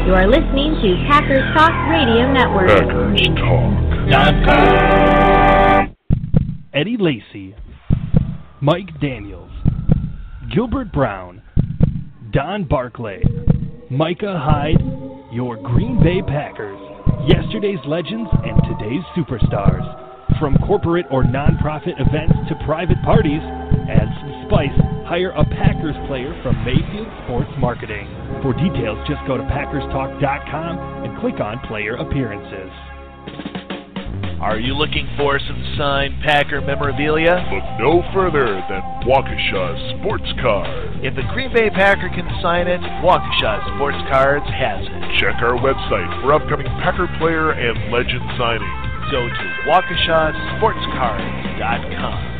You are listening to Packers Talk Radio Network. PackersTalk.com. Eddie Lacy, Mike Daniels, Gilbert Brown, Don Barclay, Micah Hyde, your Green Bay Packers, yesterday's legends and today's superstars. From corporate or nonprofit events to private parties, add some spice, hire a Packers player from Mayfield Sports Marketing. For details, just go to PackersTalk.com and click on Player Appearances. Are you looking for some signed Packer memorabilia? Look no further than Waukesha Sports Cards. If the Green Bay Packer can sign it, Waukesha Sports Cards has it. Check our website for upcoming Packer player and legend signings. Go to WaukeshaSportsCards.com.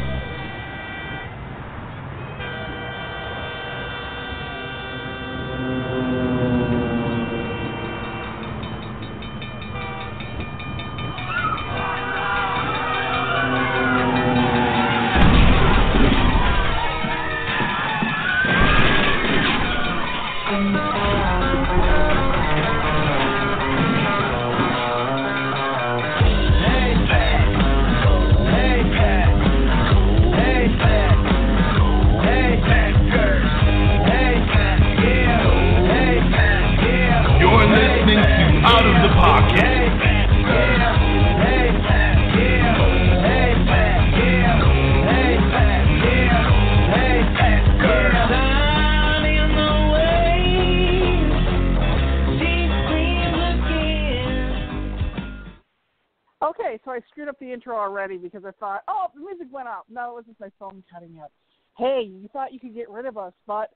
Already because I thought, oh, the music went out. No, it was just my phone cutting out. Hey, you thought you could get rid of us, but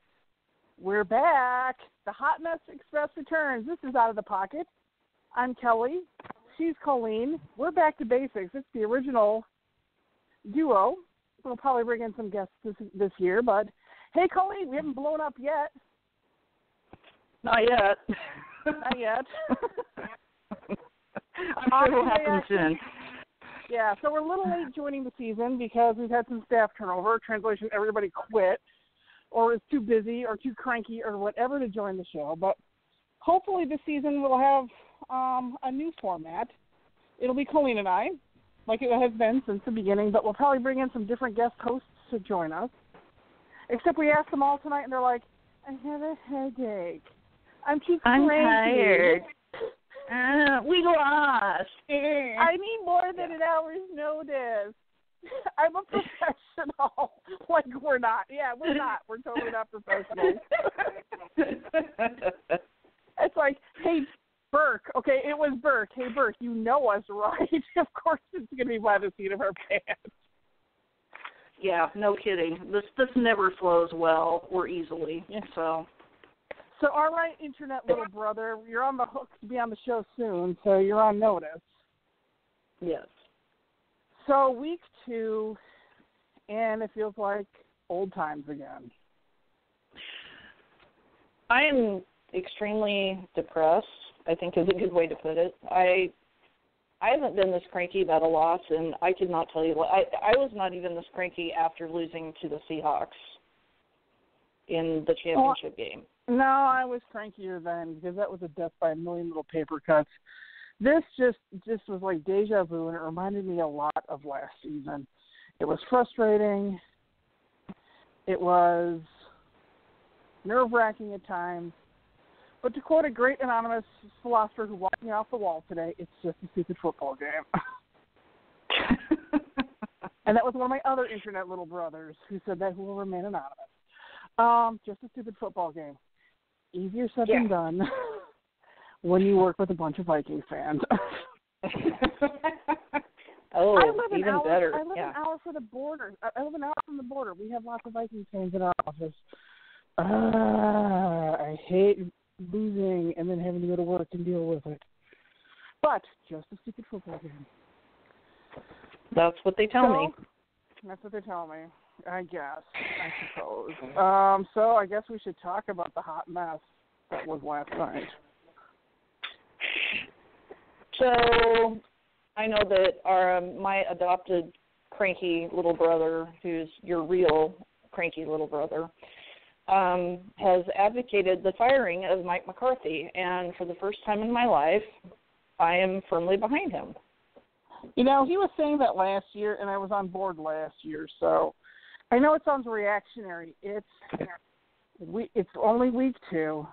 we're back. The Hot Mess Express returns. This is Out of the Pocket. I'm Kelly. She's Colleen. We're back to basics. It's the original duo. We'll probably bring in some guests this year, but hey, Colleen, we haven't blown up yet. Not yet. Not yet. I'm sure it'll happen soon. Yeah, so we're a little late joining the season because we've had some staff turnover. Translation, everybody quit or is too busy or too cranky or whatever to join the show. But hopefully this season we'll have a new format. It'll be Colleen and I, like it has been since the beginning, but we'll probably bring in some different guest hosts to join us. Except we asked them all tonight, and they're like, I have a headache. I'm too cranky. I'm tired. We lost. I need more than an hour's notice. I'm a professional. Like, we're not. Yeah, we're not. We're totally not professionals. It's like, hey, Burke. Okay, it was Burke. Hey, Burke, you know us, right? Of course it's going to be by the seat of our pants. Yeah, no kidding. This never flows well or easily. Yeah. So, all right, Internet little brother, you're on the hook to be on the show soon, so you're on notice. Yes. So week 2, and it feels like old times again. I am extremely depressed, I think is a good way to put it. I haven't been this cranky about a loss, and I could not tell you what. I was not even this cranky after losing to the Seahawks in the championship game. No, I was crankier then because that was a death by a million little paper cuts. This just was like deja vu, and it reminded me a lot of last season. It was frustrating. It was nerve-wracking at times. But to quote a great anonymous philosopher who walked me off the wall today, it's just a stupid football game. And that was one of my other Internet little brothers who said that, who will remain anonymous. Just a stupid football game. Easier said than done when you work with a bunch of Vikings fans. Oh, even better. I live an hour from the border. I live an hour from the border. We have lots of Vikings fans in our office. I hate losing and then having to go to work and deal with it. But just a stupid football game. That's what they tell me. That's what they tell me. I guess, I suppose. So I guess we should talk about the hot mess that was last night. So I know that my adopted cranky little brother, who's your real cranky little brother, has advocated the firing of Mike McCarthy, and for the first time in my life, I am firmly behind him. You know, he was saying that last year, and I was on board last year, so I know it sounds reactionary. It's only week 2,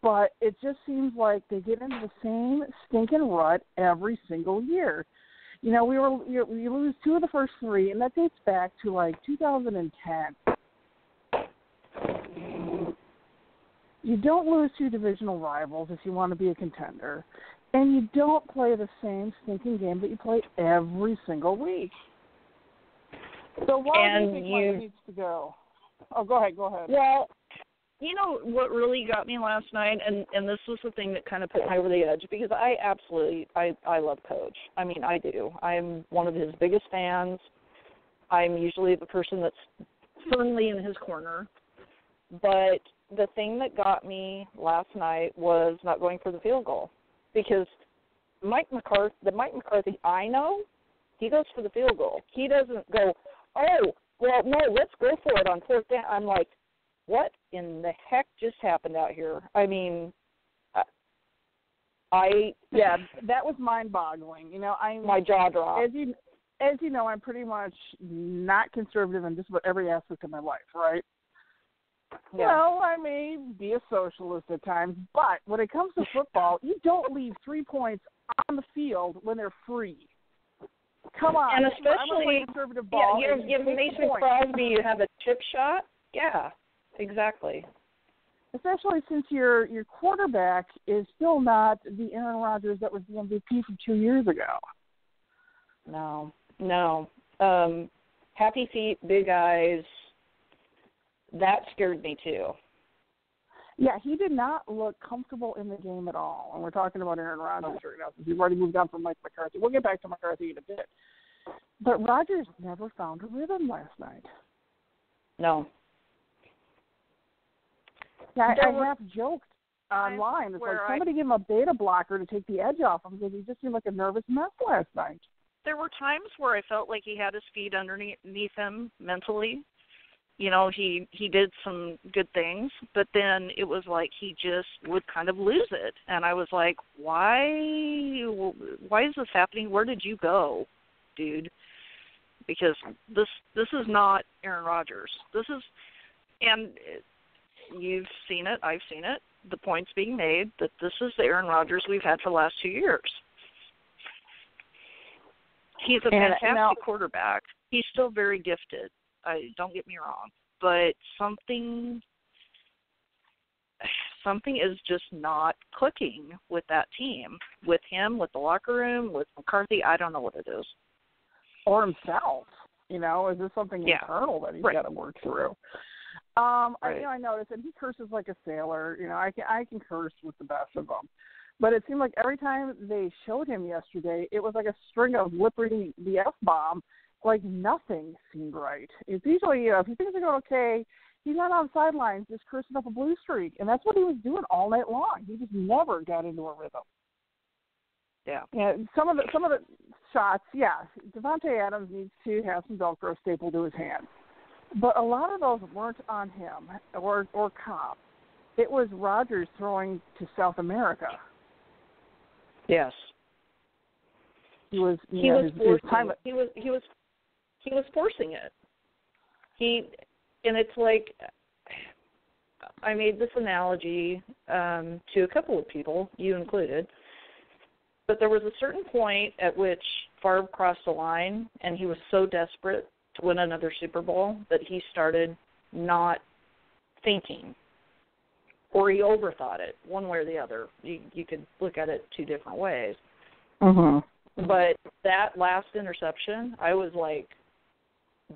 but it just seems like they get into the same stinking rut every single year. You know, we lose 2 of the first 3, and that dates back to like 2010. You don't lose to divisional rivals if you want to be a contender, and you don't play the same stinking game that you play every single week. So why do you think Mike needs to go? Oh, go ahead. Well, you know what really got me last night, and this was the thing that kind of put me over the edge, because I love Coach. I mean, I do. I'm one of his biggest fans. I'm usually the person that's firmly in his corner. But the thing that got me last night was not going for the field goal, because the Mike McCarthy I know, he goes for the field goal. He doesn't go, oh, well, no, let's go for it on 4th down. I'm like, what in the heck just happened out here? I mean, that was mind-boggling. You know, my jaw dropped. As you know, I'm pretty much not conservative in just about every aspect of my life, right? Yeah. Well, I may be a socialist at times, but when it comes to football, you don't leave 3 points on the field when they're free. Come on. And especially, conservative ball. Yeah, you have Mason Crosby, you have a chip shot. Yeah, exactly. Especially since your quarterback is still not the Aaron Rodgers that was the MVP from 2 years ago. No. Happy feet, big eyes. That scared me too. Yeah, he did not look comfortable in the game at all. And we're talking about Aaron Rodgers right now, since we've already moved on from Mike McCarthy. We'll get back to McCarthy in a bit. But Rodgers never found a rhythm last night. No. Yeah, I half joked online. It's like somebody give him a beta blocker to take the edge off him, because he just seemed like a nervous mess last night. There were times where I felt like he had his feet underneath him mentally. You know, he did some good things, but then it was like he just would kind of lose it. And I was like, why is this happening? Where did you go, dude? Because this is not Aaron Rodgers. And you've seen it, I've seen it, the point's being made that this is the Aaron Rodgers we've had for the last 2 years. He's a fantastic quarterback. He's still very gifted. Don't get me wrong, but something is just not clicking with that team, with him, with the locker room, with McCarthy. I don't know what it is. Or himself. You know, is this something internal that he's got to work through? I noticed, and he curses like a sailor. You know, I can curse with the best of them. But it seemed like every time they showed him yesterday, it was like a string of lip reading the F-bomb. Like nothing seemed right. It's usually, if things are going okay, he's not on sidelines just cursing up a blue streak. And that's what he was doing all night long. He just never got into a rhythm. Yeah. Some of the shots, Devontae Adams needs to have some Velcro stapled to his hand. But a lot of those weren't on him or Cobb. It was Rodgers throwing to South America. Yes. He was forcing it. And it's like, I made this analogy to a couple of people, you included, but there was a certain point at which Favre crossed the line, and he was so desperate to win another Super Bowl that he started not thinking, or he overthought it, one way or the other. You could look at it 2 different ways. Mm-hmm. But that last interception, I was like,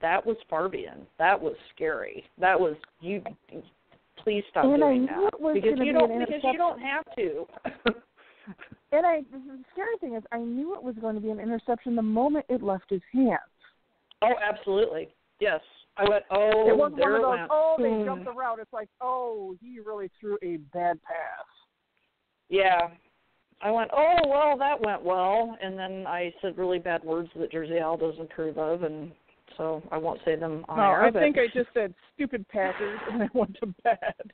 that was Farbian. That was scary. That was, you. Please stop doing that. Because you don't have to. And the scary thing is, I knew it was going to be an interception the moment it left his hands. Oh, absolutely. Yes. I went, oh, it wasn't there one of those, it went. They jumped the route. It's like, oh, he really threw a bad pass. Yeah. I went, oh, well, that went well. And then I said really bad words that Jersey Al doesn't approve of and so I won't say them on No, air. I think I just said stupid Packers and I went to bed.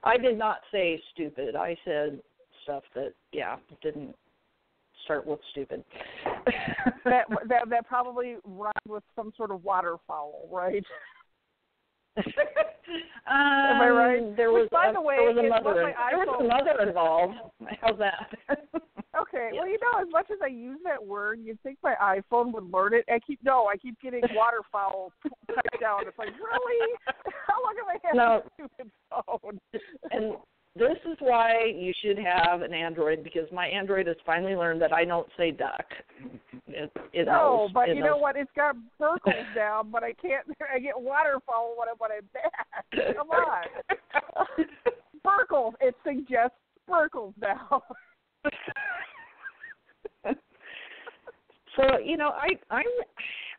I did not say stupid. I said stuff that, didn't start with stupid. that probably rhymed with some sort of waterfowl, right? Am I right? There was, by the way, there was a mother involved. How's that? Okay. Well, as much as I use that word, you'd think my iPhone would learn it. I keep getting waterfowl typed down. It's like, really? How long have I had this stupid phone? And this is why you should have an Android, because my Android has finally learned that I don't say duck. It knows. But you know what? It's got burkles down, but I can't. I get waterfowl when I'm back. Come on. Burkles. It suggests burkles now. So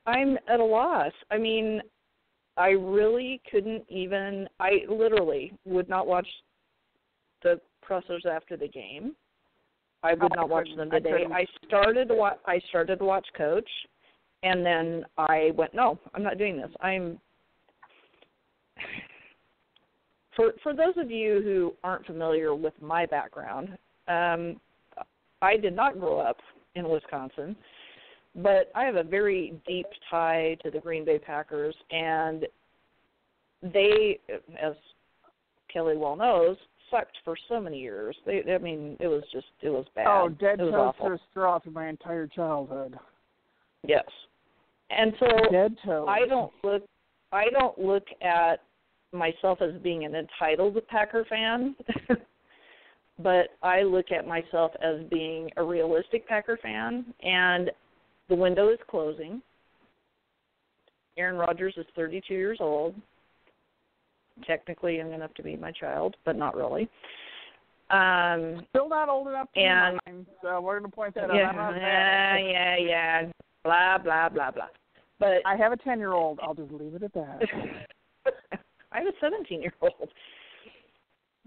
I'm at a loss. I mean, I really couldn't even. I literally would not watch the pressers after the game. I would not watch them today. I started to watch Coach, and then I went, no, I'm not doing this. For those of you who aren't familiar with my background, I did not grow up in Wisconsin, but I have a very deep tie to the Green Bay Packers, and they, as Kelly well knows, sucked for so many years. It was bad. Oh, dead toaster straw for my entire childhood. Yes, and so dead toast. I don't look at myself as being an entitled Packer fan, but I look at myself as being a realistic Packer fan, and the window is closing. Aaron Rodgers is 32 years old. Technically young enough to be my child, but not really. Still not old enough to be mine, so we're going to point that out. Yeah. Blah, blah, blah, blah. But I have a 10-year-old. I'll just leave it at that. I have a 17-year-old.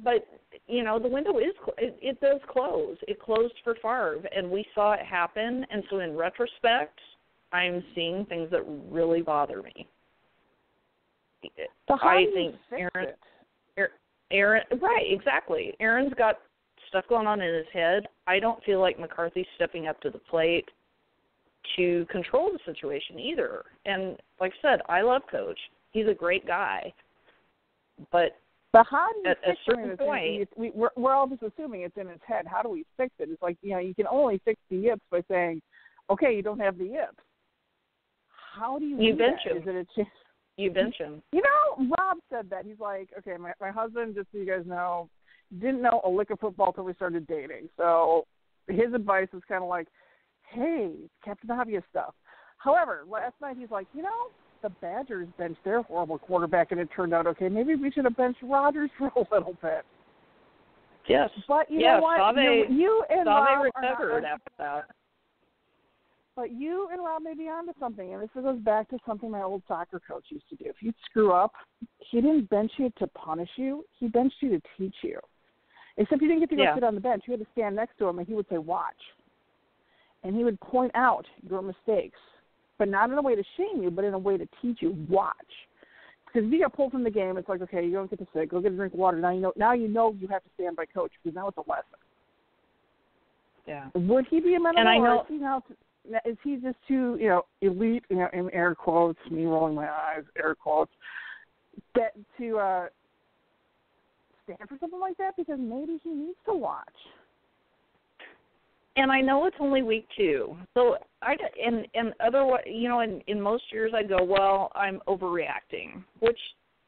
But, the window it does close. It closed for Favre, and we saw it happen. And so in retrospect, I'm seeing things that really bother me. So I think Aaron, right, exactly. Aaron's got stuff going on in his head. I don't feel like McCarthy's stepping up to the plate to control the situation either. And like I said, I love Coach. He's a great guy. But how do you at a certain point, we're all just assuming it's in his head. How do we fix it? It's like, you can only fix the yips by saying, okay, you don't have the yips. How do you bench him? Is it a You bench him. Rob said that. He's like, okay, my husband, just so you guys know, didn't know a lick of football till we started dating. So his advice is kind of like, hey, Captain Obvious stuff. However, last night he's like, the Badgers benched their horrible quarterback, and it turned out okay. Maybe we should have benched Rodgers for a little bit. Yes. But you know what? You and Rob recovered after that. But you and Rob may be onto something, and this goes back to something my old soccer coach used to do. If you'd screw up, he didn't bench you to punish you. He benched you to teach you. Except you didn't get to go sit on the bench. You had to stand next to him, and he would say, watch. And he would point out your mistakes, but not in a way to shame you, but in a way to teach you, watch. Because if you get pulled from the game, it's like, okay, you don't get to sit. Go get a drink of water. Now you know you have to stand by coach, because now it's a lesson. Yeah. Would he be amenable, and I know, is he just too, elite, in air quotes, me rolling my eyes, air quotes, that to stand for something like that? Because maybe he needs to watch. And I know it's only week 2. So otherwise, in most years I'd go, well, I'm overreacting, which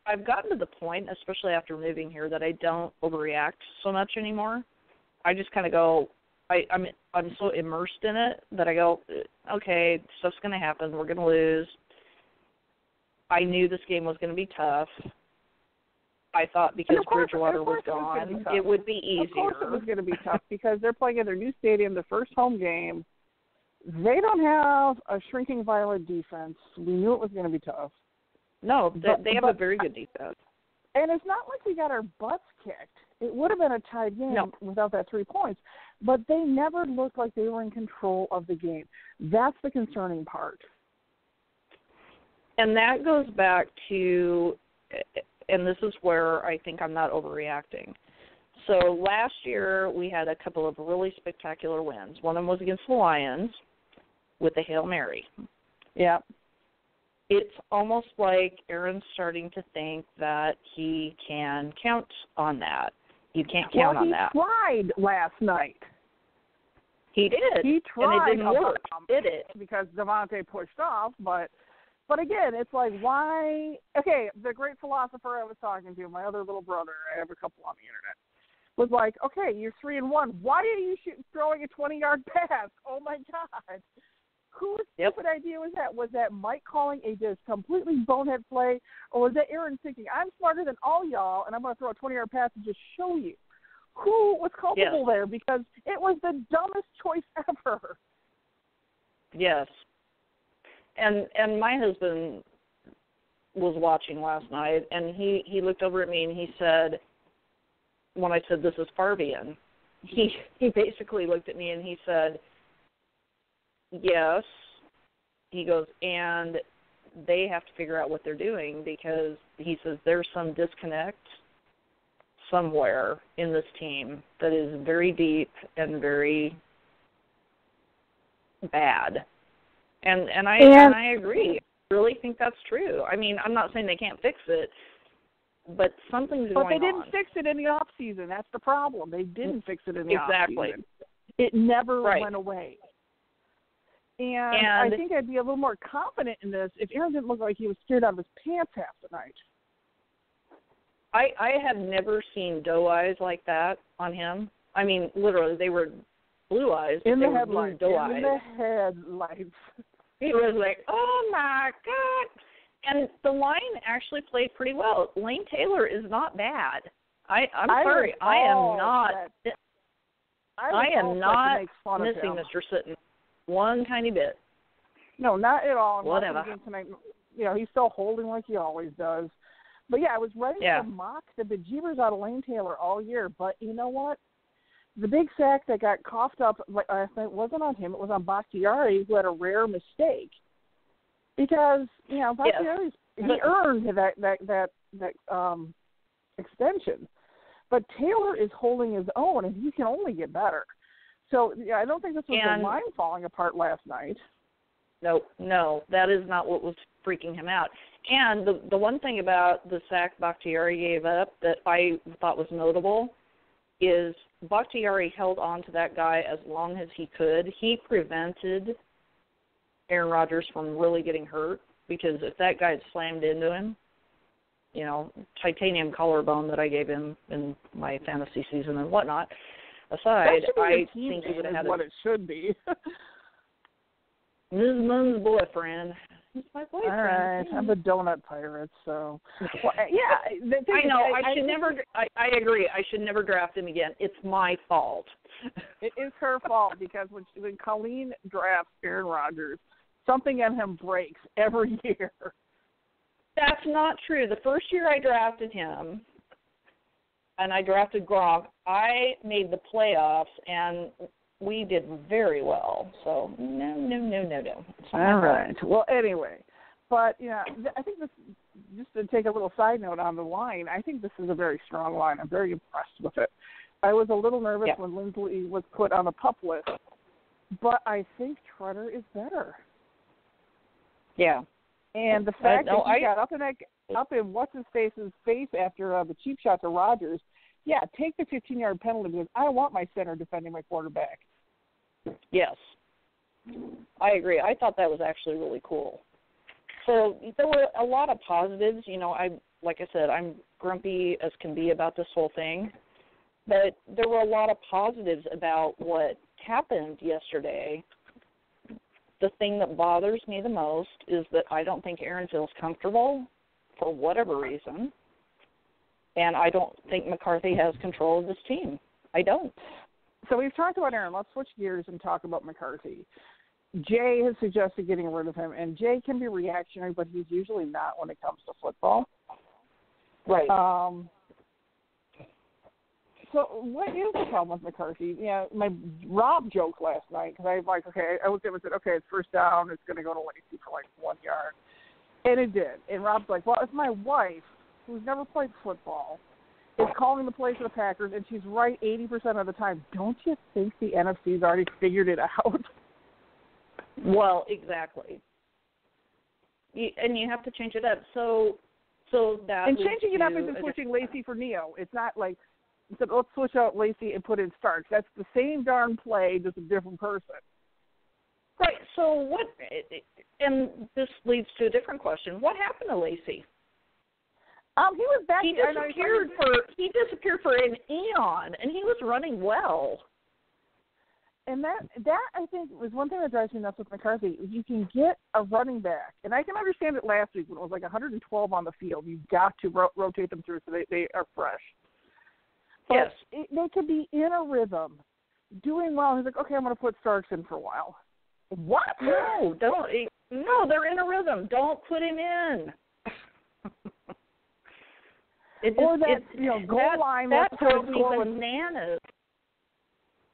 I've gotten to the point, especially after moving here, that I don't overreact so much anymore. I just kind of go, I'm so immersed in it that I go, okay, stuff's going to happen. We're going to lose. I knew this game was going to be tough. I thought because Bridgewater was gone, it would be easier. Of course it was going to be tough because they're playing in their new stadium, their first home game. They don't have a shrinking violet defense. We knew it was going to be tough. No, they have a very good defense. And it's not like we got our butts kicked. It would have been a tied game without that 3 points. But they never looked like they were in control of the game. That's the concerning part. And that goes back to, and this is where I think I'm not overreacting. So last year we had a couple of really spectacular wins. One of them was against the Lions with the Hail Mary. Yeah. It's almost like Aaron's starting to think that he can count on that. You can't count on that. Well, he tried last night. He did. He tried. And it didn't work, did it? Because Devontae pushed off, But again, it's like, why? Okay, the great philosopher I was talking to, my other little brother, I have a couple on the internet, was like, okay, you're 3-1. Why are you throwing a 20-yard pass? Oh, my God. Whose stupid idea was that? Was that Mike calling a just completely bonehead play, or was that Aaron thinking, I'm smarter than all y'all, and I'm going to throw a 20-yard pass and just show you? Who was culpable there? Because it was the dumbest choice ever. Yes. And my husband was watching last night, and he looked over at me and he said, when I said this is Farbian, he basically looked at me and he said, yes. He goes, and they have to figure out what they're doing, because he says there's some disconnect somewhere in this team that is very deep and very bad. And I agree. I really think that's true. I mean, I'm not saying they can't fix it, but something's going on. But they didn't fix it in the off season. That's the problem. They didn't fix it in the off season. It never went away. And I think I'd be a little more confident in this if Aaron didn't look like he was scared out of his pants half the night. I have never seen doe eyes like that on him. I mean, literally, they were blue eyes. In the headlights. In the headlights. He was like, oh, my God. And the line actually played pretty well. Lane Taylor is not bad. I'm sorry. I am not missing Mr. Sitton one tiny bit. No, not at all. Whatever. Tonight, he's still holding like he always does. But, I was ready to mock the bejeebers out of Lane Taylor all year. But you know what? The big sack that got coughed up, I think, wasn't on him. It was on Bakhtiari, who had a rare mistake. Because, Bakhtiari, he earned that extension. But Taylor is holding his own, and he can only get better. So, I don't think this was the line falling apart last night. No, that is not what was freaking him out. And the one thing about the sack Bakhtiari gave up that I thought was notable is Bakhtiari held on to that guy as long as he could. He prevented Aaron Rodgers from really getting hurt, because if that guy had slammed into him, titanium collarbone that I gave him in my fantasy season and whatnot aside, I think he would have had what it should be. Ms. Moon's boyfriend. He's my boyfriend. All right, I'm a donut pirate, so. Well, I know. I agree. I should never draft him again. It's my fault. It is her fault, because when Colleen drafts Aaron Rodgers, something in him breaks every year. That's not true. The first year I drafted him, and I drafted Gronk, I made the playoffs, and we did very well. So, no. All right. Well, anyway. But, I think this, just to take a little side note on the line, I think this is a very strong line. I'm very impressed with it. I was a little nervous when Lindsley was put on the PUP list, but I think Treader is better. Yeah. And the fact that he got up in what's-his-face's face after the cheap shot to Rodgers, take the 15-yard penalty, because I want my center defending my quarterback. Yes. I agree. I thought that was actually really cool. So there were a lot of positives. Like I said, I'm grumpy as can be about this whole thing. But there were a lot of positives about what happened yesterday. The thing that bothers me the most is that I don't think Aaron feels comfortable for whatever reason. And I don't think McCarthy has control of this team. I don't. So we've talked about Aaron. Let's switch gears and talk about McCarthy. Jay has suggested getting rid of him, and Jay can be reactionary, but he's usually not when it comes to football. Right. So what is the problem with McCarthy? My Rob joke last night, because I was like, I looked at him and said, okay, it's first down. It's going to go to Lacey for 1 yard. And it did. And Rob's like, well, if my wife, who's never played football, is calling the plays for the Packers, and she's right 80% of the time, don't you think the NFC's already figured it out? Well, exactly. And you have to change it up. So that and changing it up isn't switching Lacey for Neo. It's not like, let's switch out Lacey and put in Starks. That's the same darn play, just a different person. Right. So what? And this leads to a different question. What happened to Lacey? He was back. He disappeared for an eon, and he was running well. And that I think was one thing that drives me nuts with McCarthy. You can get a running back, and I can understand it last week when it was like 112 on the field. You've got to rotate them through so they are fresh. But yes. They could be in a rhythm, doing well. He's like, okay, I'm going to put Starks in for a while. What? No, don't. No, they're in a rhythm. Don't put him in. Goal line. That drove me bananas.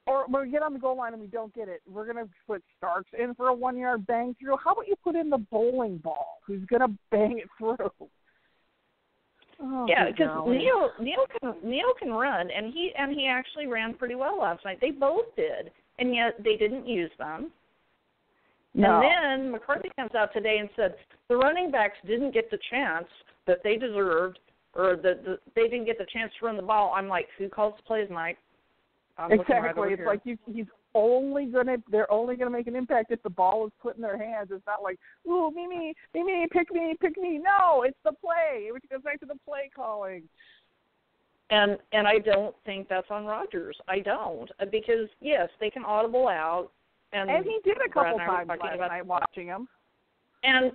Or when we get on the goal line and we don't get it, we're going to put Starks in for a 1-yard bang through. How about you put in the bowling ball who's going to bang it through? Oh, yeah, because Neil can run, and he actually ran pretty well last night. They both did, and yet they didn't use them. No. And then McCarthy comes out today and said the running backs didn't get the chance that they deserved, or they didn't get the chance to run the ball. I'm like, who calls the plays, Mike? Exactly. Right, it's like they're only gonna make an impact if the ball is put in their hands. It's not like, ooh, me, pick me. No, it's the play. Which goes back to the play calling. And I don't think that's on Rodgers. I don't, because yes, they can audible out. And he did a couple times last night watching him. And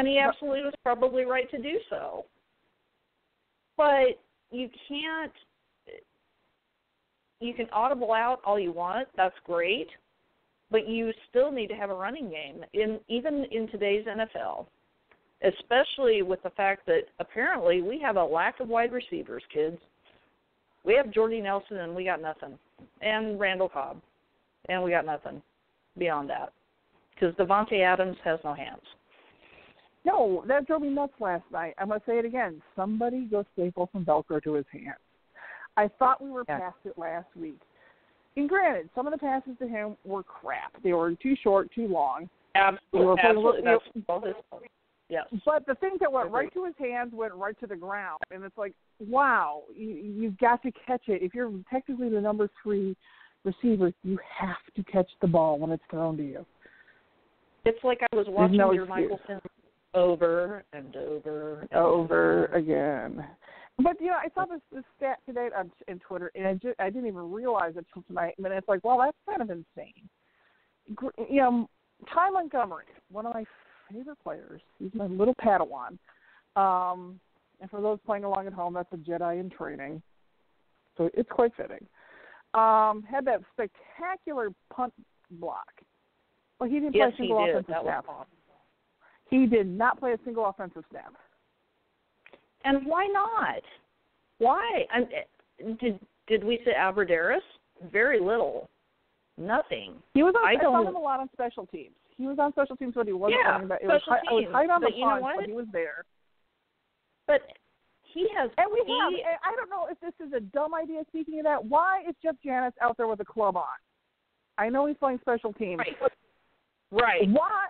he absolutely was probably right to do so. But you can't. You can audible out all you want. That's great, but you still need to have a running game even in today's NFL, especially with the fact that apparently we have a lack of wide receivers, kids. We have Jordy Nelson and we got nothing, and Randall Cobb, and we got nothing beyond that because Devontae Adams has no hands. No, that drove me nuts last night. I'm going to say it again. Somebody go staple some Velcro to his hands. I thought we were past it last week. And granted, some of the passes to him were crap. They were too short, too long. Absolutely. Yes. But the things that went right to his hands went right to the ground. And it's like, wow, you've got to catch it. If you're technically the number 3 receiver, you have to catch the ball when it's thrown to you. It's like I was watching your Michael Sims over and over and over again. But, I saw this stat today on Twitter, and I didn't even realize it until tonight. And it's like, well, that's kind of insane. Ty Montgomery, one of my favorite players. He's my little Padawan. And for those playing along at home, that's a Jedi in training. So it's quite fitting. Had that spectacular punt block. Well, he didn't play a single offensive snap. He did not play a single offensive snap. And why not? Why? Did we say Alvarez? Very little. Nothing. He was I saw him a lot on special teams. He was on special teams, but he wasn't running back. It was tight on the punt, but he was there. But he has. And I don't know if this is a dumb idea. Speaking of that, why is Jeff Janis out there with a club on? I know he's playing special teams. Right. Why?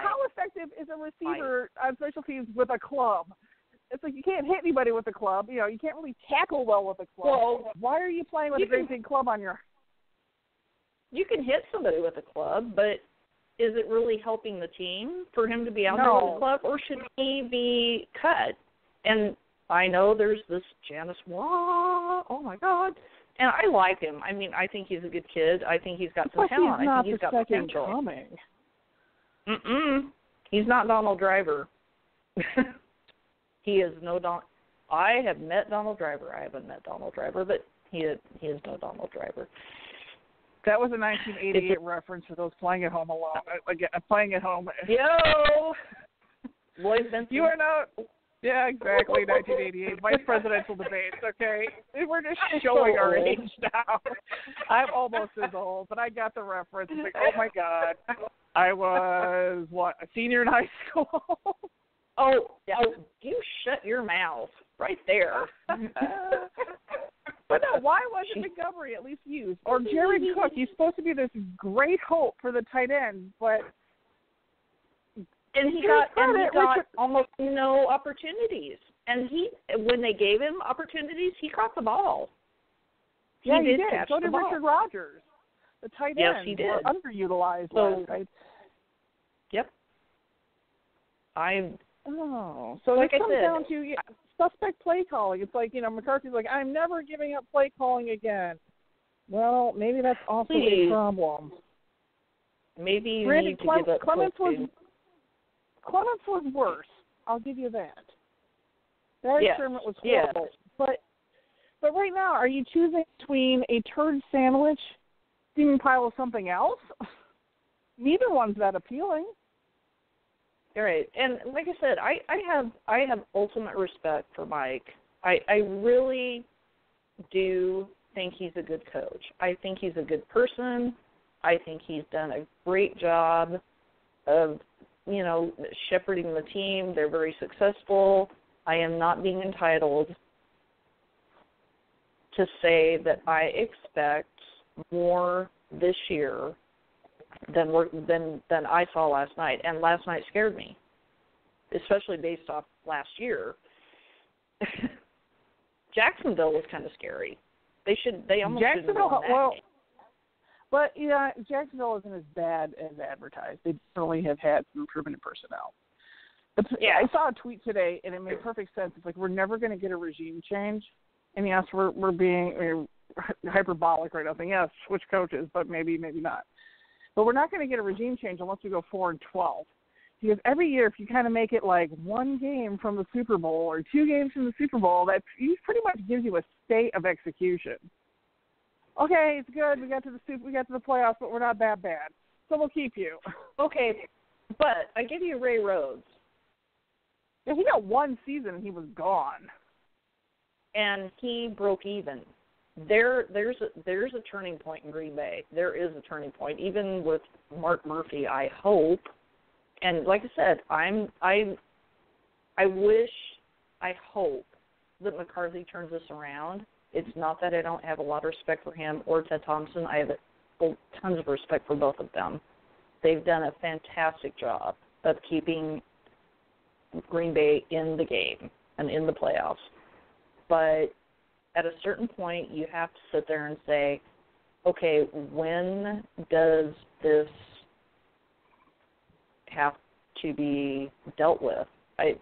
How effective is a receiver on special teams with a club? It's like you can't hit anybody with a club. You can't really tackle well with a club. Well, why are you playing with a great big club on your? You can hit somebody with a club, but is it really helping the team for him to be out there with a club, or should he be cut? And I know there's this Janis, oh my God, and I like him. I mean, I think he's a good kid. I think he's got some talent. I think he's got potential. He's not Donald Driver. He is no I have met Donald Driver. I haven't met Donald Driver, but he is no Donald Driver. That was a 1988 reference for those playing at home alone. Playing at home. Yo! Lloyd Benson. You are not. Yeah, exactly. 1988 vice presidential debates. Okay, we're just showing our age now. I'm almost as old, but I got the reference. It's like, oh my God, I was a senior in high school. Oh, you shut your mouth right there. But no, why wasn't Montgomery at least used? Or Jared Cook? He's supposed to be this great hope for the tight end, but he got almost no opportunities. And when they gave him opportunities, he caught the ball. He did. Catch So did Richard Rodgers. The tight ends he did. were underutilized last night. Yep. So like it comes down to suspect play calling. It's like, McCarthy's like, I'm never giving up play calling again. Well, maybe that's also a problem. Maybe you need to give up Clements was worse. I'll give you that. That experiment was horrible. Yes. But right now, are you choosing between a turd sandwich, steaming pile of something else? Neither one's that appealing. Right, and like I said, I have ultimate respect for Mike. I really do think he's a good coach. I think he's a good person. I think he's done a great job of, shepherding the team. They're very successful. I am not being entitled to say that I expect more this year than I saw last night, and last night scared me, especially based off last year. Jacksonville was kind of scary. They almost shouldn't have won that game. But Jacksonville isn't as bad as advertised. They certainly have had some improvement in personnel. I saw a tweet today, and it made perfect sense. It's like, we're never going to get a regime change. And yes, we're being hyperbolic right now. Yes, switch coaches, but maybe not. But we're not going to get a regime change unless we go 4-12. Because every year, if you kind of make it like one game from the Super Bowl or 2 games from the Super Bowl, that pretty much gives you a state of execution. Okay, it's good. We got to the playoffs, but we're not that bad, so we'll keep you. Okay, but I give you Ray Rhodes. Yeah, he got 1 season and he was gone, and he broke even. There's a turning point in Green Bay. There is a turning point, even with Mark Murphy, I hope. And like I said, I hope that McCarthy turns this around. It's not that I don't have a lot of respect for him or Ted Thompson. I have tons of respect for both of them. They've done a fantastic job of keeping Green Bay in the game and in the playoffs. But at a certain point, you have to sit there and say, okay, when does this have to be dealt with? I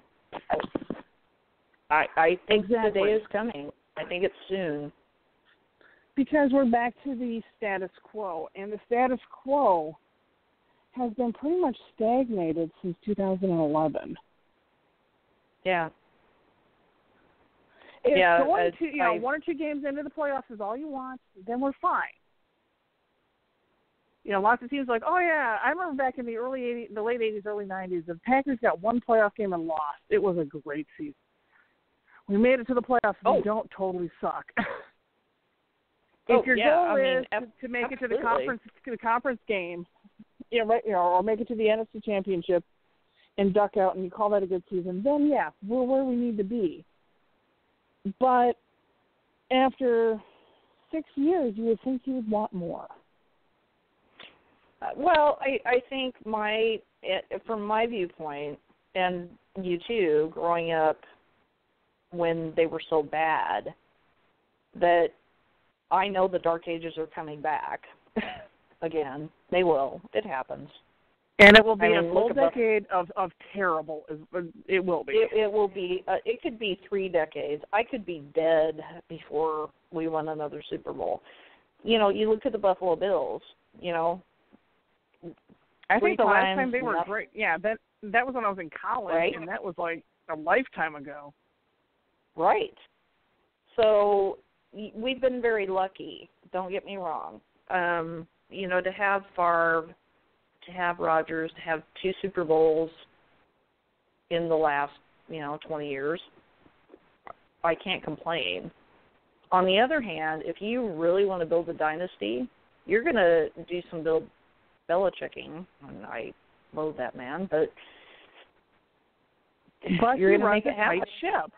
think the day is coming. I think it's soon. Because we're back to the status quo, and the status quo has been pretty much stagnated since 2011. Yeah. If going to 1 or 2 games into the playoffs is all you want, then we're fine. Lots of teams are like, oh yeah, I remember back in the the late 80s, early 90s, the Packers got 1 playoff game and lost. It was a great season. We made it to the playoffs. And we don't totally suck. If your goal is to make it to the conference game, or make it to the NFC Championship and duck out, and you call that a good season, then we're where we need to be. But after 6 years, you would think you would want more. Well, I think from my viewpoint, and you too, growing up when they were so bad, that I know the dark ages are coming back again. They will. It happens. And it will be a full decade of terrible. It will be. It will be. It could be 3 decades. I could be dead before we won another Super Bowl. You look at the Buffalo Bills. I think the last time they were great. Yeah, that was when I was in college, right? And that was like a lifetime ago. Right. So we've been very lucky. Don't get me wrong. To have Favre, to have Rodgers, to have 2 Super Bowls in the last, 20 years, I can't complain. On the other hand, if you really want to build a dynasty, you're going to do some Belichicking, and I loathe that man, but But you're he going to runs make a it happen. tight ship.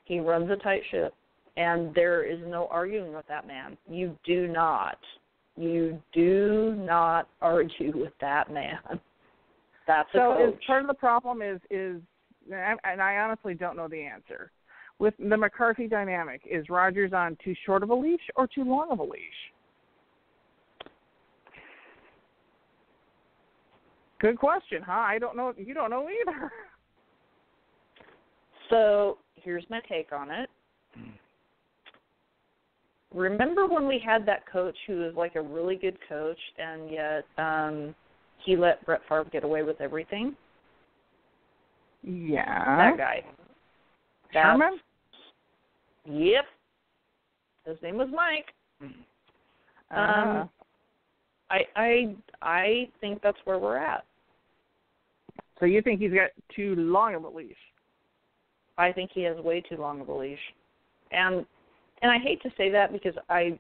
He runs a tight ship, and there is no arguing with that man. You do not argue with that man. That's a coach. So is part of the problem is, and I honestly don't know the answer, with the McCarthy dynamic, is Rodgers on too short of a leash or too long of a leash? Good question, huh? I don't know. You don't know either. So here's my take on it. Remember when we had that coach who was like a really good coach, and yet he let Brett Favre get away with everything? Yeah. That guy. Sherman? Yep. His name was Mike. I think that's where we're at. So you think he's got too long of a leash? I think he has way too long of a leash. And I hate to say that because I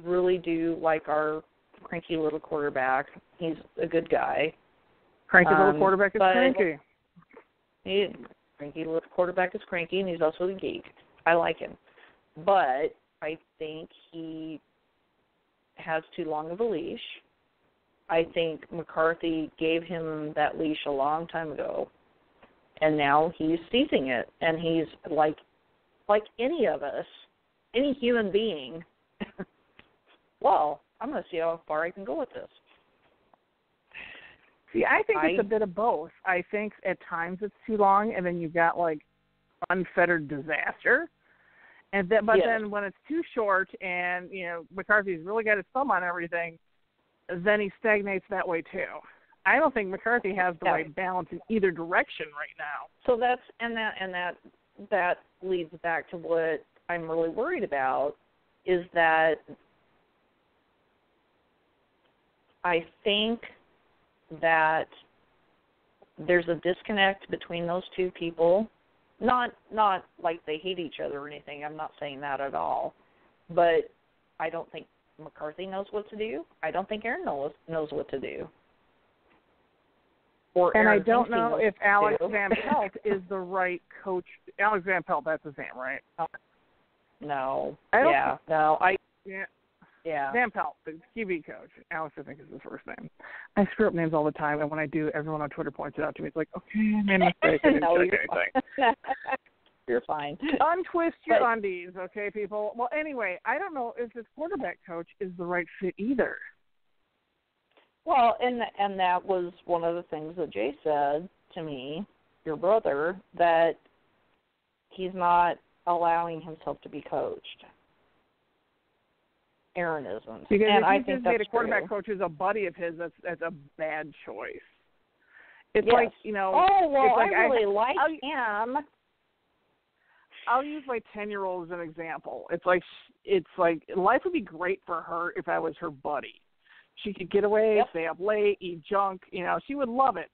really do like our cranky little quarterback. He's a good guy. Cranky little quarterback is cranky. Cranky little quarterback is cranky, and he's also a geek. I like him. But I think he has too long of a leash. I think McCarthy gave him that leash a long time ago, and now he's seizing it. And he's like any of us, any human being, well, I'm going to see how far I can go with this. See, I think it's a bit of both. I think at times it's too long, and then you've got, like, unfettered disaster. And then, but then when it's too short and, you know, McCarthy's really got his thumb on everything, then he stagnates that way too. I don't think McCarthy has the right balance in either direction right now. So that leads back to what I'm really worried about, is that I think that there's a disconnect between those two people. Not like they hate each other or anything. I'm not saying that at all. But I don't think McCarthy knows what to do. I don't think Aaron knows what to do. And I don't know if Alex Van Pelt is the right coach. Alex Van Pelt, that's his name, right? No. Yeah. Yeah. Van Pelt, the QB coach. Alex, I think, is his first name. I screw up names all the time, and when I do, everyone on Twitter points it out to me. It's like, okay, I made a mistake. I didn't check anything. You're fine. Untwist your undies, okay, people? Well, anyway, I don't know if this quarterback coach is the right fit either. Well, and that was one of the things that Jay said to me, your brother, that he's not allowing himself to be coached. Aaron isn't. Because and if I he think just that's made a quarterback true. coach who's a buddy of his, that's a bad choice. It's yes. like, you know. Oh, well, like I really like him. I'll use my 10-year-old as an example. It's like life would be great for her if I was her buddy. She could get away, stay up late, eat junk. You know, she would love it.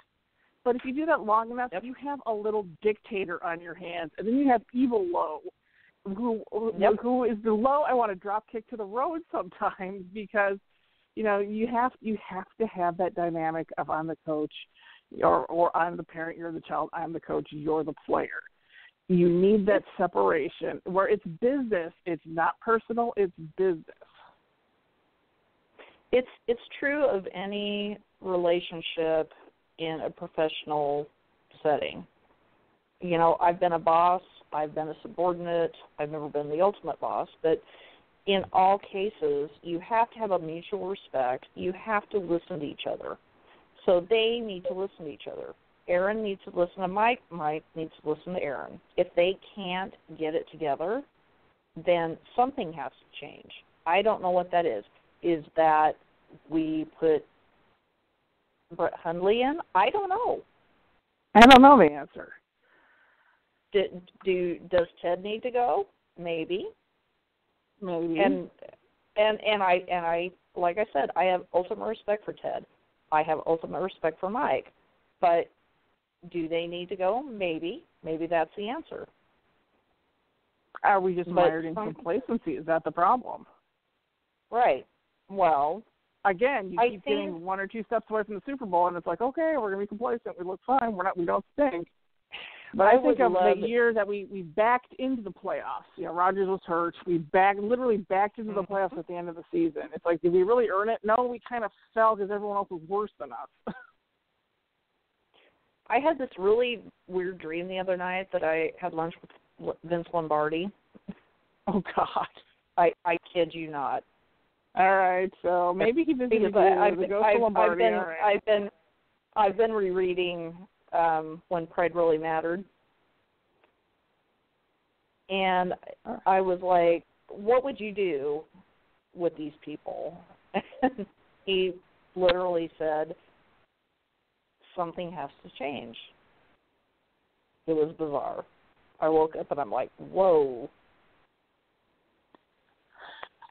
But if you do that long enough, you have a little dictator on your hands, and then you have evil Lowe, who is the Lowe I want to drop kick to the road sometimes, because you know you have to have that dynamic of I'm the coach, or I'm the parent, you're the child, I'm the coach, you're the player. You need that separation where it's business, it's not personal, it's business. It's true of any relationship in a professional setting. You know, I've been a boss, I've been a subordinate, I've never been the ultimate boss, but in all cases, you have to have a mutual respect. You have to listen to each other. So they need to listen to each other. Aaron needs to listen to Mike. Mike needs to listen to Aaron. If they can't get it together, then something has to change. I don't know what that is. Is that we put Brett Hundley in? I don't know. I don't know the answer. Does Ted need to go? Maybe. And I like I said, I have ultimate respect for Ted. I have ultimate respect for Mike. But do they need to go? Maybe. Maybe that's the answer. Are we just mired in complacency? Is that the problem? Right. Well, again, you keep getting 1 or 2 steps away from the Super Bowl, and it's like, okay, we're going to be complacent. We look fine. We don't stink. But I think of the year that we backed into the playoffs. You know, Rodgers was hurt. We literally backed into the playoffs at the end of the season. It's like, did we really earn it? No, we kind of fell because everyone else was worse than us. I had this really weird dream the other night that I had lunch with Vince Lombardi. Oh, God. I kid you not. All right, so maybe he visited the ghost of Lombardi. I've been rereading When Pride Really Mattered, and I was like, what would you do with these people? He literally said, something has to change. It was bizarre. I woke up and I'm like, whoa.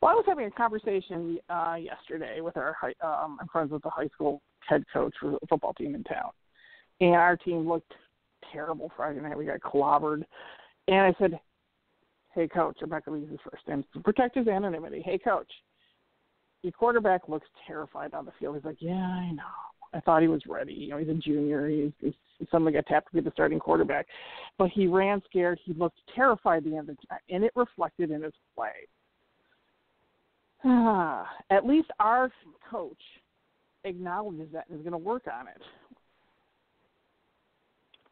Well, I was having a conversation yesterday with I'm friends with the high school head coach for the football team in town. And our team looked terrible Friday night. We got clobbered. And I said, hey, Coach, I'm not going to use his first name to protect his anonymity. Hey, Coach, your quarterback looks terrified on the field. He's like, yeah, I know. I thought he was ready. You know, he's a junior. He's suddenly got tapped to be the starting quarterback. But he ran scared. He looked terrified at the end of the time, and it reflected in his play. At least our coach acknowledges that and is going to work on it.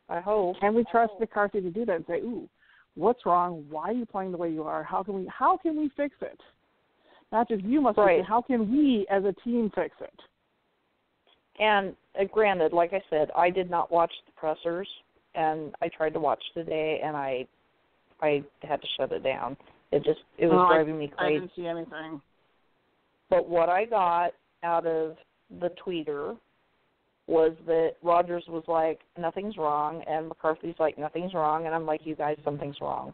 I hope. Can we trust McCarthy to do that and say, ooh, what's wrong? Why are you playing the way you are? How can we fix it? Not just you must fix it. How can we as a team fix it? And granted, like I said, I did not watch the pressers, and I tried to watch today, and I had to shut it down. It was driving me crazy. I didn't see anything. But what I got out of the tweeter was that Rodgers was like, nothing's wrong, and McCarthy's like, nothing's wrong, and I'm like, you guys, something's wrong.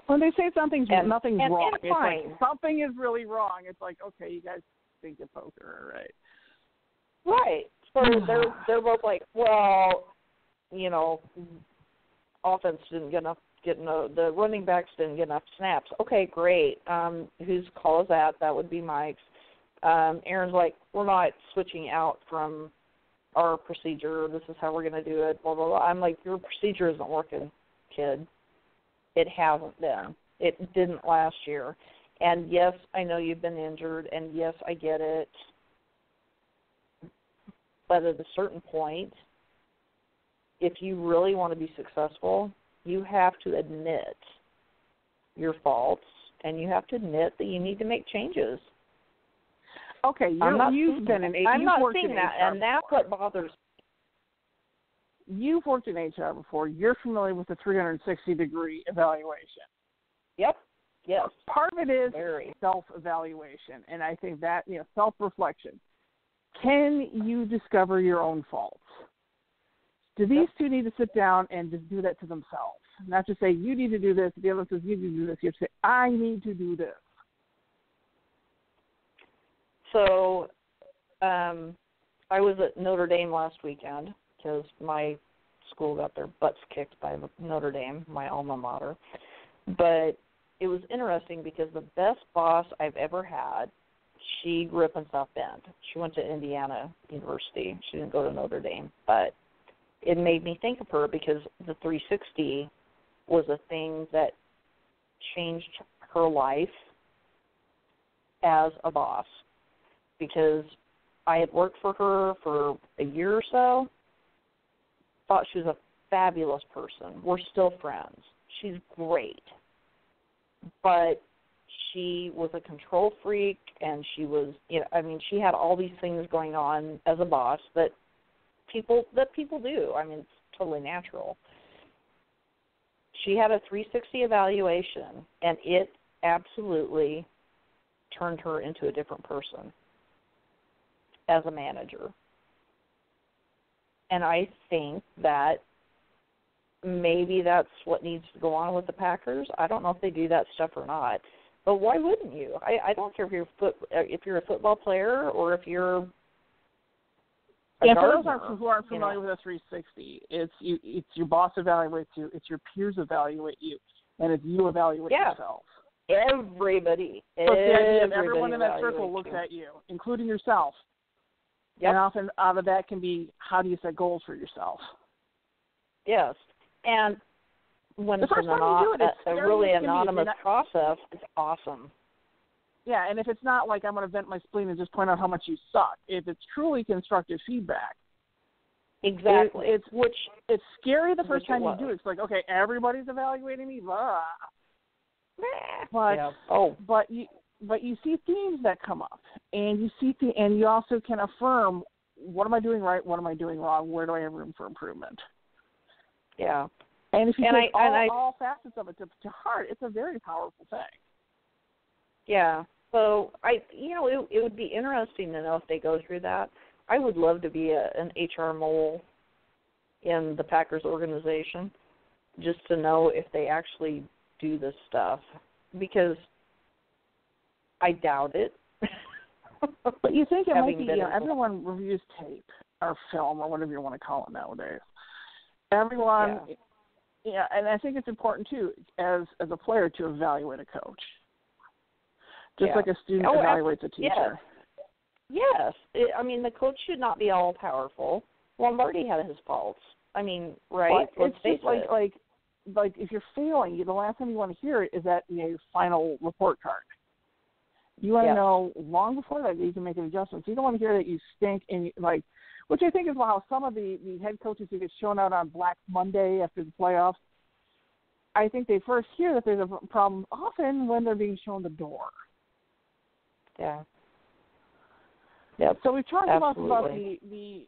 When they say nothing's wrong, it's it's like something is really wrong. It's like, okay, you guys think of poker, right? Right. So they're both like, well, you know, offense didn't get enough. The running backs didn't get enough snaps. Okay, great. Whose call is that? That would be Mike's. Aaron's like, we're not switching out from our procedure. This is how we're going to do it, blah, blah, blah. I'm like, your procedure isn't working, kid. It hasn't been. It didn't last year. And, yes, I know you've been injured, and, yes, I get it. But at a certain point, if you really want to be successful, you have to admit your faults, and you have to admit that you need to make changes. Okay, you've been in HR. I'm not seeing that, and that's what bothers me. You've worked in HR before. You're familiar with the 360-degree evaluation. Yep. Yes. Part of it is self-evaluation, and I think that, self-reflection. Can you discover your own faults? Do these two need to sit down and just do that to themselves? Not just say, you need to do this, the other says, you need to do this. You have to say, I need to do this. So I was at Notre Dame last weekend because my school got their butts kicked by Notre Dame, my alma mater. But it was interesting because the best boss I've ever had, she grew up in South Bend. She went to Indiana University. She didn't go to Notre Dame. But it made me think of her because the 360 was a thing that changed her life as a boss. Because I had worked for her for a year or so, thought she was a fabulous person. We're still friends. She's great. But she was a control freak, and she was, she had all these things going on as a boss that people do. I mean, it's totally natural. She had a 360 evaluation, and it absolutely turned her into a different person as a manager. And I think that maybe that's what needs to go on with the Packers. I don't know if they do that stuff or not. But why wouldn't you? I don't care if you're a football player or if you're a for those who aren't familiar with a 360, it's your boss evaluates you, it's your peers evaluate you, and it's you evaluate yourself. Everybody. So it's the idea of everyone in that circle looks at you, including yourself. Yep. And often out of that can be, how do you set goals for yourself? Yes. And when the it's first a time you do it, it's a scary really to me if you're anonymous not- process, it's awesome. Yeah, and if it's not like I'm going to vent my spleen and just point out how much you suck, if it's truly constructive feedback. Exactly. It's scary the first Which time it you was. do it. It's like, okay, everybody's evaluating me, blah. But Yeah. but you see themes that come up, and you see and you also can affirm, what am I doing right? What am I doing wrong? Where do I have room for improvement? Yeah. And if you And take I all facets of it to heart, it's a very powerful thing. Yeah. So it would be interesting to know if they go through that. I would love to be an HR mole in the Packers organization, just to know if they actually do this stuff, because I doubt it. But you think it might Having be, been everyone reviews tape or film or whatever you want to call it nowadays. Everyone, and I think it's important too, as a player, to evaluate a coach, just like a student evaluates a teacher. Yes. The coach should not be all powerful. Lombardi had his faults. Right? But it's just like if you're failing, the last time you want to hear it is at your final report card. You want to know long before that you can make an adjustment. So you don't want to hear that you stink and which I think is how some of the head coaches who get shown out on Black Monday after the playoffs, I think they first hear that there's a problem often when they're being shown the door. Yeah. Yep. So we've talked about the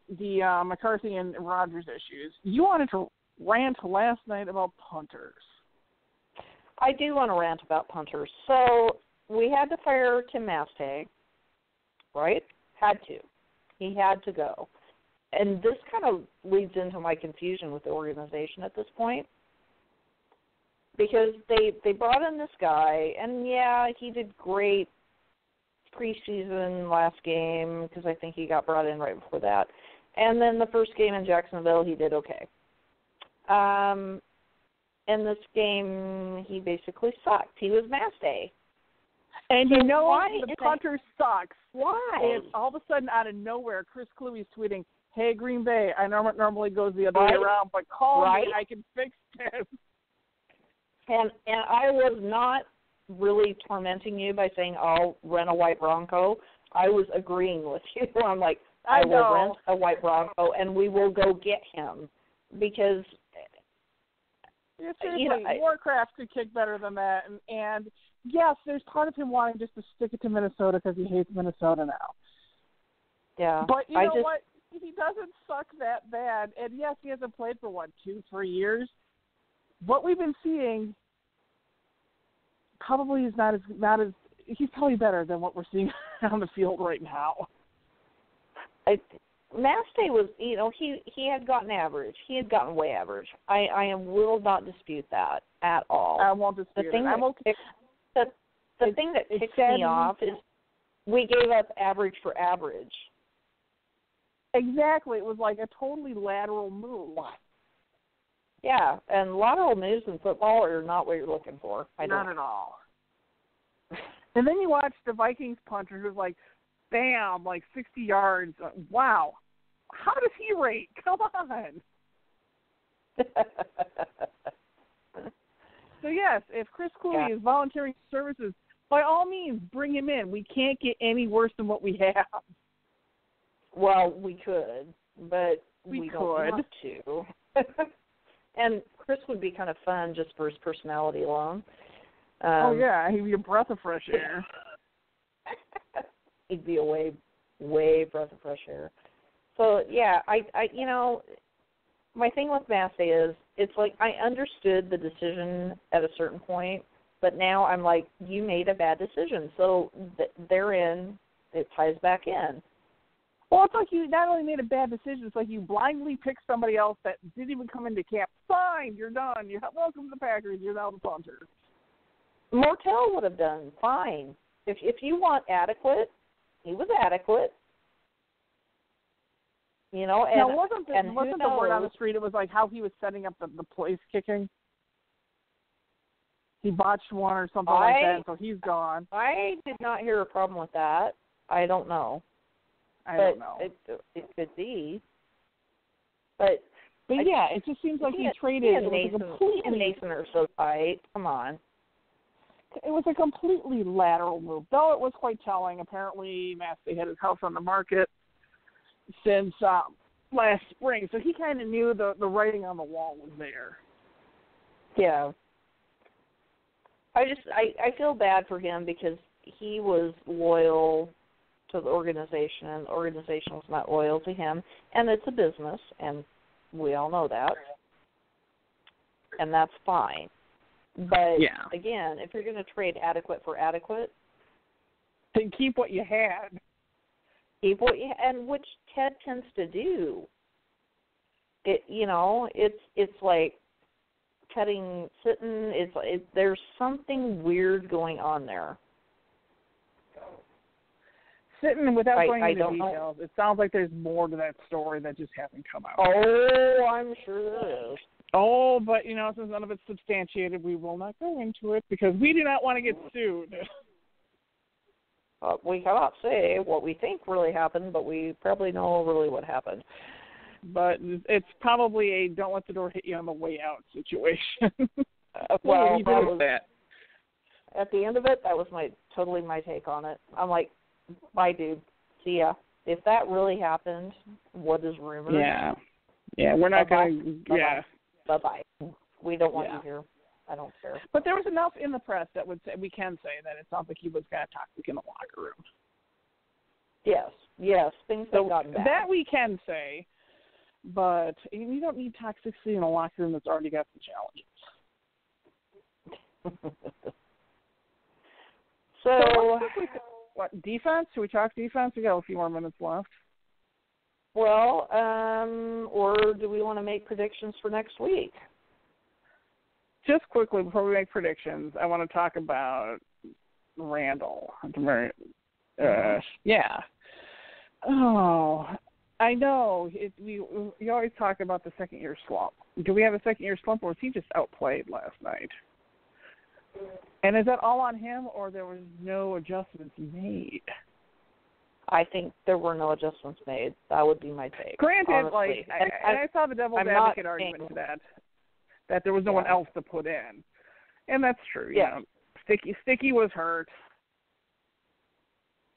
McCarthy and Rodgers issues. You wanted to rant last night about punters. I do want to rant about punters. So we had to fire Tim Masthday, right? Had to. He had to go. And this kind of leads into my confusion with the organization at this point, because they brought in this guy, and he did great preseason last game, because I think he got brought in right before that. And then the first game in Jacksonville, he did okay. In this game, he basically sucked. He was Masthday. And so the punter sucks. Why? And all of a sudden, out of nowhere, Chris Cluey's tweeting, "Hey, Green Bay, I know it normally goes the other way around, but call me, I can fix this." And I was not really tormenting you by saying I'll rent a white Bronco. I was agreeing with you. I'm like, I will rent a white Bronco and we will go get him, because seriously, Warcraft could kick better than that. And yes, there's part of him wanting just to stick it to Minnesota because he hates Minnesota now. Yeah, but you know what? He doesn't suck that bad. And yes, he hasn't played for 2-3 years. What we've been seeing probably is not as he's probably better than what we're seeing on the field right now. Masthday was, he had gotten average. He had gotten way average. I will not dispute that at all. I won't dispute it. I'm okay. The thing that ticks me off is we gave up average for average. Exactly. It was like a totally lateral move. Yeah, and lateral moves in football are not what you're looking for. Not at all. And then you watch the Vikings punter who's like, bam, 60 yards. Wow. How does he rate? Come on. So, yes, if Chris Cluey is volunteering services, by all means, bring him in. We can't get any worse than what we have. Well, we could, but we don't want to. And Chris would be kind of fun just for his personality alone. He'd be a breath of fresh air. He'd be a way breath of fresh air. So, my thing with Masthday is, it's like I understood the decision at a certain point, but now I'm like, you made a bad decision. So therein, it ties back in. Well, it's like you not only made a bad decision, it's like you blindly picked somebody else that didn't even come into camp. Fine, you're done. Welcome to the Packers. You're now the punter. Mortel would have done fine. If you want adequate, he was adequate. And now, wasn't the word on the street? It was like how he was setting up the place kicking. He botched one or something like that, so he's gone. I did not hear a problem with that. I don't know. I don't know. It could be. But But yeah, it just seems like he traded. Nathan are so tight. Come on. It was a completely lateral move, though it was quite telling. Apparently, Masthey had his house on the market since last spring, so he kind of knew the writing on the wall was there. Yeah. I feel bad for him because he was loyal to the organization, and the organization was not loyal to him, and it's a business, and we all know that, and that's fine. But, again, if you're going to trade adequate for adequate, then keep what you had. And which Ted tends to do. It's like cutting Sitton. There's something weird going on there. Sitton, without going into details, it sounds like there's more to that story that just hasn't come out. Oh, I'm sure there is. Oh, but, since none of it's substantiated, we will not go into it because we do not want to get sued. We cannot say what we think really happened, but we probably know really what happened. But it's probably a don't let the door hit you on the way out situation. Well, that. At the end of it, that was totally my take on it. I'm like, bye, dude. See ya. If that really happened, what is rumored? Yeah, we're not going to, Bye-bye. We don't want you here. I don't care. But there was enough in the press that we can say that it sounds like he was kind of toxic in the locker room. Yes, things have gotten bad. That we can say, but you don't need toxicity in a locker room that's already got some challenges. So what, defense? Should we talk defense? We got a few more minutes left. Well, or do we want to make predictions for next week? Just quickly, before we make predictions, I want to talk about Randall. Oh, I know. We always talk about the second-year slump. Do we have a second-year slump, or was he just outplayed last night? And is that all on him, or there was no adjustments made? I think there were no adjustments made. That would be my take. Granted, honestly. I saw the devil's advocate argument to that there was no one else to put in. And that's true. Yeah. Sticky was hurt.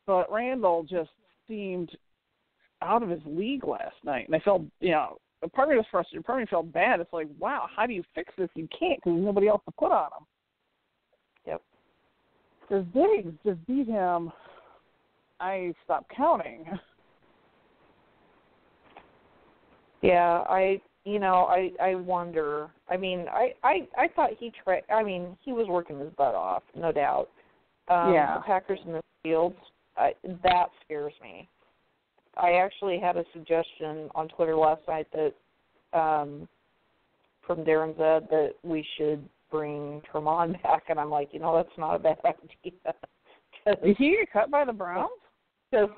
But Randall just seemed out of his league last night. And I felt, part of me was frustrated. Part of me felt bad. It's like, wow, how do you fix this? You can't because there's nobody else to put on him. Yep. Because Diggs just beat him. I stopped counting. Yeah, I wonder. I mean, I thought he was working his butt off, no doubt. The Packers in the fields, that scares me. I actually had a suggestion on Twitter last night that from Darren Zed that we should bring Tremont back, and I'm like, that's not a bad idea. Did he get cut by the Browns? Because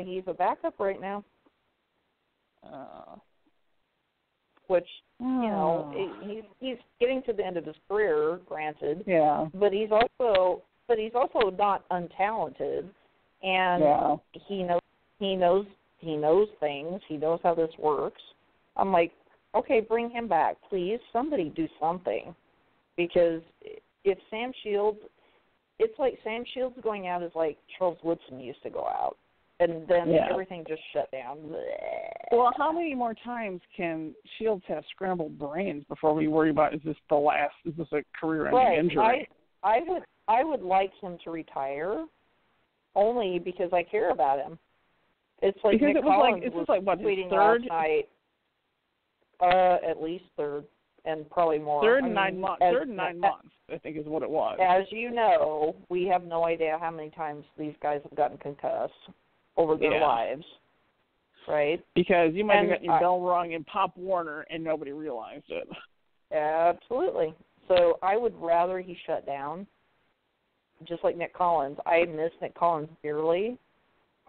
he's a backup right now. Which, he's getting to the end of his career, granted. Yeah. But he's also not untalented, and he knows things. He knows how this works. I'm like, okay, bring him back, please. Somebody do something, because if Sam Shields. It's like Sam Shields going out is like Charles Woodson used to go out, and then everything just shut down. Well, how many more times can Shields have scrambled brains before we worry about is this a career-ending injury? I would like him to retire, only because I care about him. It's like because Nick Collins was tweeting last night. At least third. And probably more. Third and 9 months, I think is what it was. As you know, we have no idea how many times these guys have gotten concussed over their lives, right? Because you might have gotten your bell rung in Pop Warner and nobody realized it. Absolutely. So I would rather he shut down, just like Nick Collins. I miss Nick Collins dearly.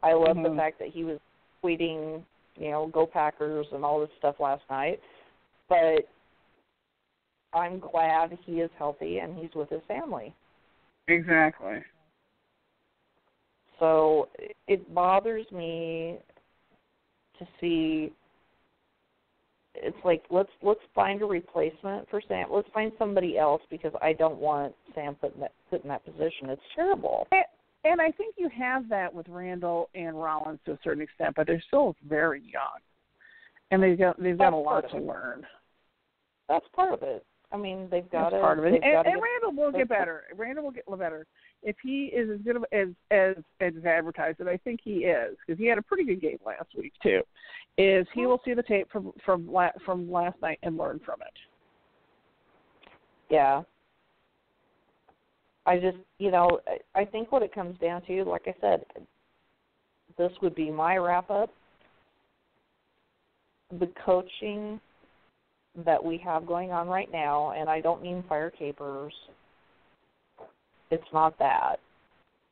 I love the fact that he was tweeting, go Packers and all this stuff last night. But I'm glad he is healthy and he's with his family. Exactly. So it bothers me to see it's like let's find a replacement for Sam. Let's find somebody else because I don't want Sam put in that position. It's terrible. And I think you have that with Randall and Rollins to a certain extent, but they're still very young, and they've got a lot to learn. That's part of it. I mean, they've got That's part of it. And Randall will get better. Randall will get better if he is as good as advertised, and I think he is, because he had a pretty good game last week too. He will see the tape from last night and learn from it. Yeah. I just, I think what it comes down to, like I said, this would be my wrap-up. The coaching that we have going on right now, and I don't mean fire capers, it's not that.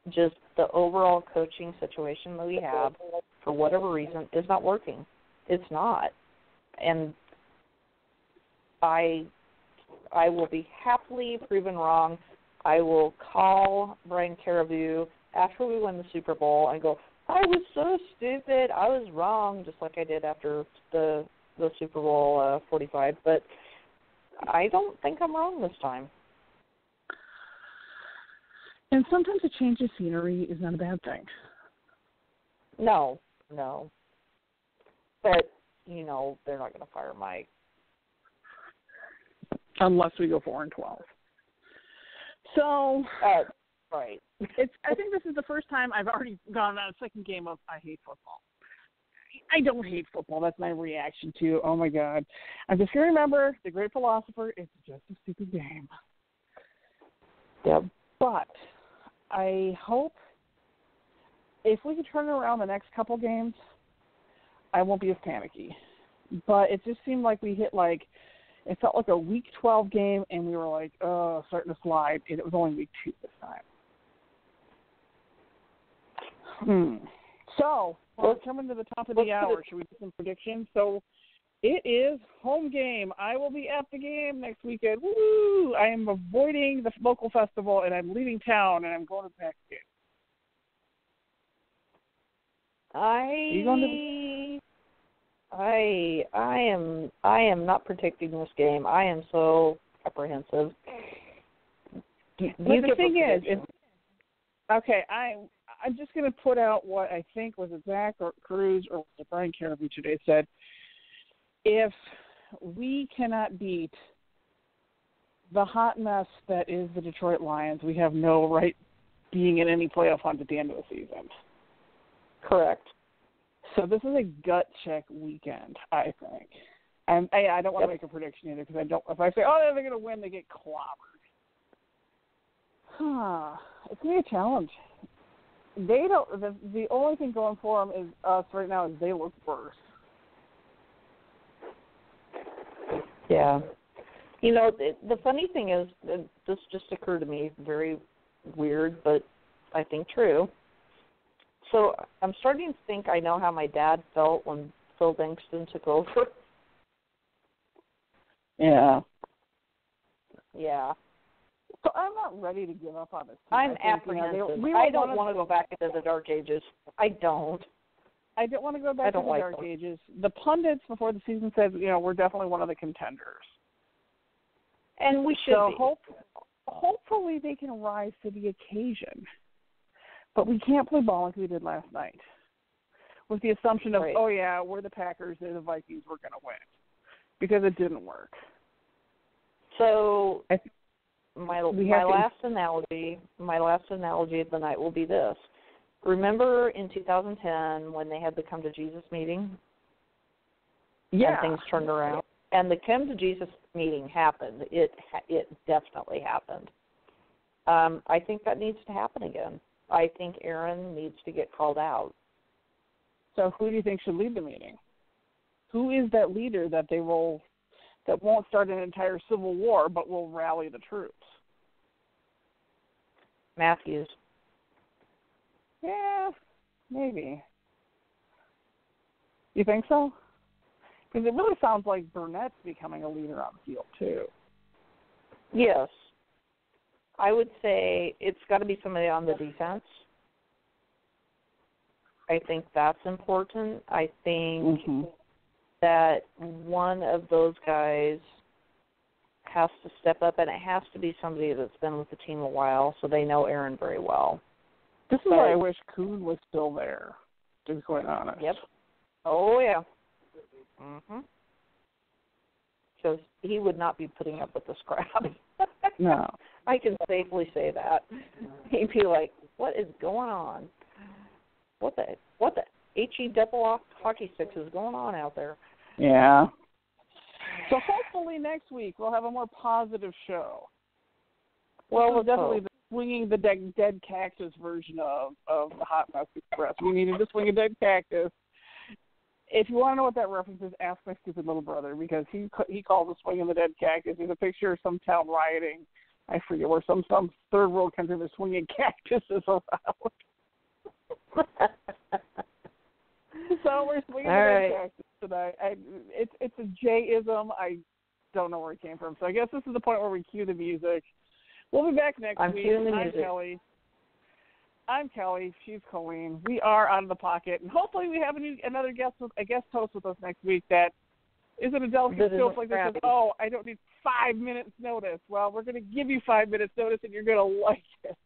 Just the overall coaching situation that we have, for whatever reason, is not working. It's not. And I will be happily proven wrong. I will call Brian Caribou after we win the Super Bowl and go, I was so stupid. I was wrong, just like I did after the Super Bowl 45. But I don't think I'm wrong this time. And sometimes a change of scenery is not a bad thing. No. But, they're not going to fire Mike. Unless we go 4-12. So, right. I think this is the first time I've already gone on a second game of I hate football. I don't hate football. That's my reaction to, oh, my God. I'm just going to remember the great philosopher, it's just a stupid game. Yep. But I hope if we can turn it around the next couple games, I won't be as panicky. But it just seemed like we hit it felt like a Week 12 game, and we were like, oh, starting to slide, and it was only Week 2 this time. So, we're coming to the top of the hour. Should we do some predictions? So, it is home game. I will be at the game next weekend. Woo! I am avoiding the local festival, and I'm leaving town, and I'm going to the Packers game. Are you going to I am not predicting this game. I am so apprehensive. The thing is, I'm just going to put out what I think was Zach or Cruz or Brian Caribou today said. If we cannot beat the hot mess that is the Detroit Lions, we have no right being in any playoff hunt at the end of the season. Correct. So this is a gut check weekend, I think. And I don't want to make a prediction either because if I say, oh, they're going to win, they get clobbered. It's going to be a challenge. They don't. The only thing going for them is us right now is they look worse. Yeah. The funny thing is, this just occurred to me, very weird, but I think true. So I'm starting to think I know how my dad felt when Phil Bankston took over. Yeah. Yeah. So I'm not ready to give up on this team. I'm apprehensive. I don't want to go back into the dark ages. I don't want to go back to the dark ages. The pundits before the season said, we're definitely one of the contenders. And we should be. Hopefully they can rise to the occasion. But we can't play ball like we did last night with the assumption of, oh, yeah, we're the Packers, they're the Vikings, we're going to win. Because it didn't work. So my last analogy of the night will be this. Remember in 2010 when they had the Come to Jesus meeting? Yeah. And things turned around? And the Come to Jesus meeting happened. It definitely happened. I think that needs to happen again. I think Aaron needs to get called out. So who do you think should lead the meeting? Who is that leader that won't start an entire civil war but will rally the troops? Matthews. Yeah, maybe. You think so? Because it really sounds like Burnett's becoming a leader on the field, too. Yes. I would say it's got to be somebody on the defense. I think that's important. I think that one of those guys has to step up, and it has to be somebody that's been with the team a while, so they know Aaron very well. This is why I wish Kuhn was still there, to be quite honest. Yep. Oh, yeah. Mm-hmm. Because he would not be putting up with this crap. No. I can safely say that. He'd be like, what is going on? What the H-E double hockey sticks is going on out there? Yeah. So hopefully next week we'll have a more positive show. Well, definitely the swinging the dead cactus version of the Hot Mess Express. We needed to swing a dead cactus. If you want to know what that reference is, ask my stupid little brother, because he calls it swinging the dead cactus. There's a picture of some town rioting. I forget where some third world country was swinging cactuses around. So we're swinging the dead cactus tonight. It's a J-ism. I don't know where it came from. So I guess this is the point where we cue the music. We'll be back next week. I'm Kelly. I'm Kelly. She's Colleen. We are Out of the Pocket, and hopefully we have another guest host with us next week that isn't a delicate scope like this. Says, oh, I don't need 5 minutes notice. Well, we're going to give you 5 minutes notice, and you're going to like it.